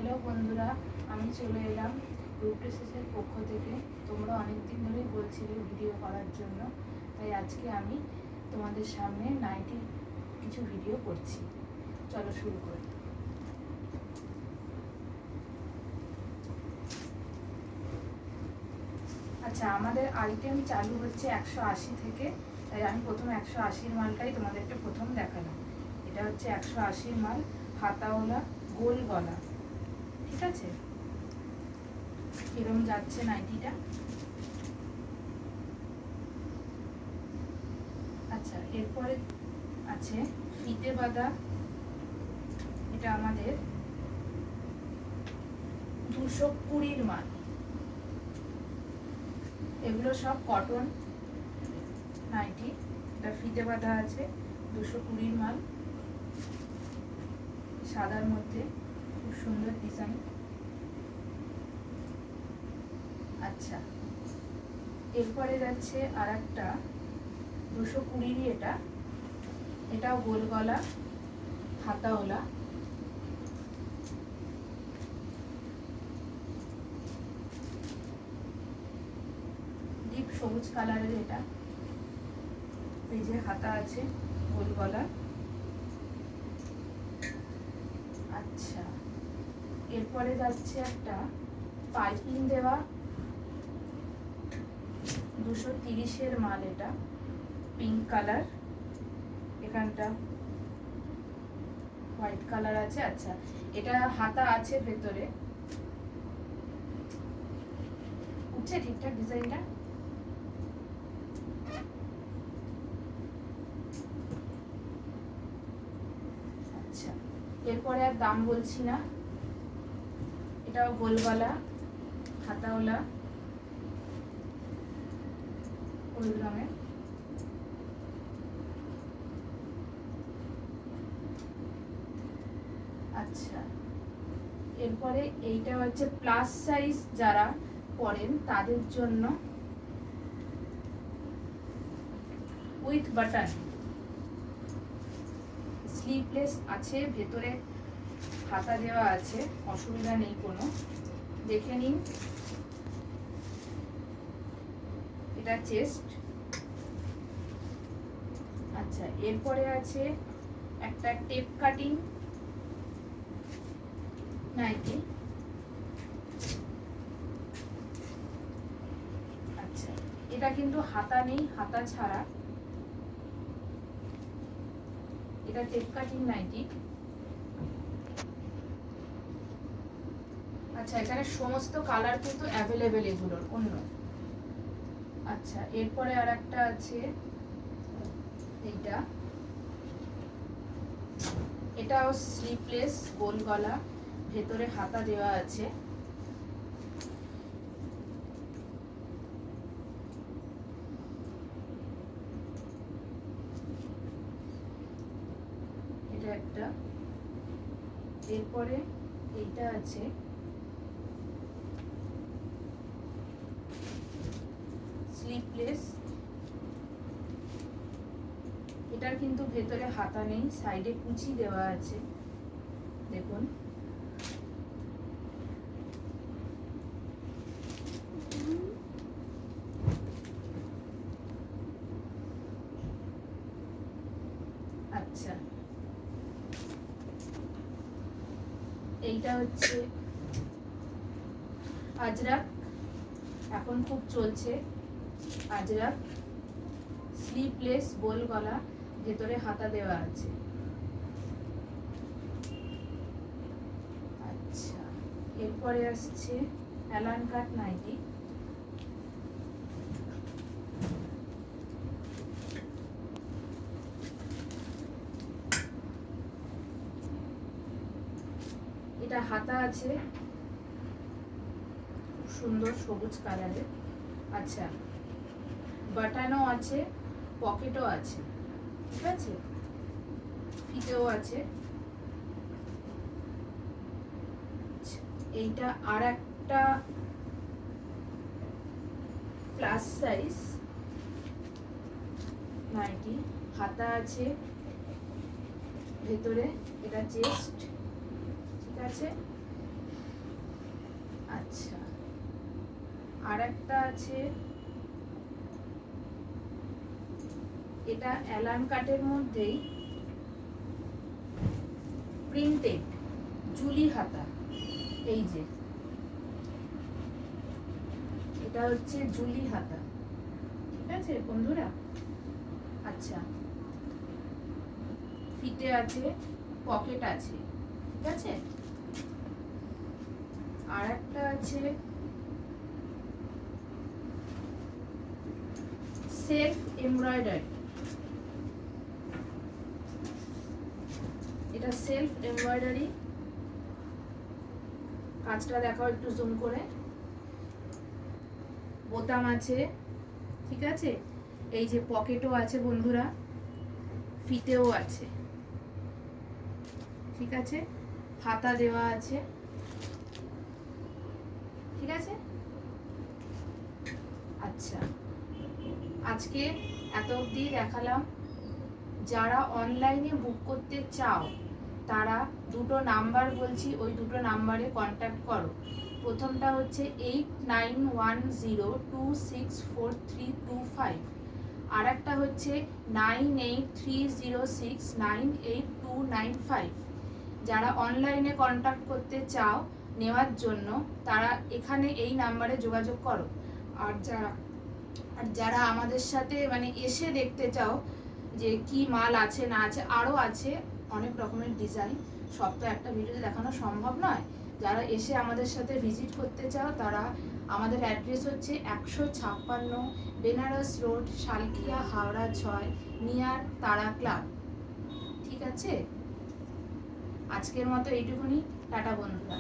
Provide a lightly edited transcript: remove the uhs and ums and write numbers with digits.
Hello বন্ধুরা, আমি চলে এলাম রূপটেসের পক্ষ থেকে। তোমরা অনেক দিন ধরেই বলছিলে ভিডিও করার জন্য, তাই আজকে আমি তোমাদের সামনে নাইটির কিছু ভিডিও করছি। চলো শুরু করি। আচ্ছা, আমাদের আইটেম চালু হচ্ছে 180 থেকে, তাই আমি প্রথম 180 মালটাই তোমাদেরকে প্রথম দেখালাম। এটা হচ্ছে 180 মাল, হাতাওয়ালা, গোল গলা। ঠিক আছে, এরকম যাচ্ছে নাইটিটা। আচ্ছা, এরপরে আছে ফিতে বাঁধা। এটা আমাদের 220 মাল। এগুলো সব কটন নাইটি। এটা ফিতে বাঁধা আছে, 220 মাল, সাদার মধ্যে, খুব সুন্দর ডিজাইন। আচ্ছা, এরপরে যাচ্ছে আর একটা 220, এটাও গোল গলা, হাতাওলা। ডিপ সবুজ কালারের এটা, এই যে হাতা আছে, গোল গলা। আচ্ছা, এরপরে যাচ্ছে একটা পাইপিং দেওয়া 230 মাল। এটা পিঙ্ক কালার, এখানটা হোয়াইট কালার আছে। আচ্ছা, এটা হাতা আছে ভেতরে, উঠছে ঠিকঠাক ডিজাইনটা। আচ্ছা, এরপরে আর দাম বলছি না। এটাও গোল গলা, হাতাওলা, হলুদ রঙের। আচ্ছা, এরপরে এইটা হচ্ছে প্লাস সাইজ যারা পরেন তাদের জন্য, উইথ বাটন, স্লিভলেস আছে, ভেতরে হাতা দেওয়া আছে, অসুবিধা নেই কোনো। দেখে নিন, এটা চেস্ট। আচ্ছা, এরপরে আছে একটা টেপ কাটিং নাইটি। আচ্ছা, এটা কিন্তু হাতা নেই, হাতা ছাড়া। এটা টেপ কাটিং নাইটি। আচ্ছা, এখানে সমস্ত কালার কিন্তু অ্যাভেলেবেল এগুলোর অন্য। আচ্ছা, এরপরে আর একটা আছে এইটা, এটাও স্লিভলেস, গোল গলা, ভেতরে হাতা দেওয়া আছে। এটা একটা। এরপরে এইটা আছে স্লিভলেস, এটার কিন্তু ভেতরে হাতা নেই, সাইডে কুচি দেওয়া আছে, দেখুন। আচ্ছা, এইটা হচ্ছে আজরাক, এখন খুব চলছে আজরাক, স্লিভলেস, গোল গলা, ভেতরে হাতা দেওয়া আছে। আচ্ছা, এরপরে আসছে অ্যালান কাট নাইটি। এটা হাতা আছে, খুব সুন্দর সবুজ কালারের। আচ্ছা, বাটনও আছে, পকেটও আছে, ঠিক আছে, ফিতেও আছে। এইটা আর একটা প্লাস সাইজ নাইটি, হাতা আছে ভেতরে, এটা চেস্ট, ঠিক আছে। আচ্ছা, আর একটা আছে, এটা অ্যালান কাটের মধ্যেই প্রিন্টেড জুলি হাতা। এই যে এটা হচ্ছে জুলি হাতা, ঠিক আছে বন্ধুরা। আচ্ছা, ফিতে আছে, পকেট আছে, ঠিক আছে। আর একটা আছে সেলফ এমব্রয়ডারি। এটা সেলফ এমব্রয়ডারি, কাজটা দেখাও একটু জুম করে। বোতাম আছে, ঠিক আছে। এই যে পকেটও আছে বন্ধুরা, ফিতেও আছে, ঠিক আছে। হাতা দেওয়া আছে, ঠিক আছে। আচ্ছা, আজকে এত অবধি দেখালাম। যারা অনলাইনে বুক করতে চাও তারা দুটো নাম্বার বলছি, ওই দুটো নাম্বারে কন্ট্যাক্ট করো। প্রথমটা হচ্ছে 8910264325, আর একটা হচ্ছে 9830698295। যারা অনলাইনে কন্ট্যাক্ট করতে চাও নেওয়ার জন্য তারা এখানে এই নাম্বারে যোগাযোগ করো। আর যারা আমাদের সাথে মানে এসে দেখতে চাও যে কি মাল আছে না আছে, আরও আছে অনেক রকমের ডিজাইন, সব তো একটা ভিডিওতে দেখানো সম্ভব নয়। যারা এসে আমাদের সাথে ভিজিট করতে চাও তারা, আমাদের অ্যাড্রেস হচ্ছে 156 বেনারস রোড, শালকিয়া, হাওড়া 6, নিয়ার তারা ক্লাব, ঠিক আছে। আজকের মতো এইটুকুনি, টাটা বন্ধুরা।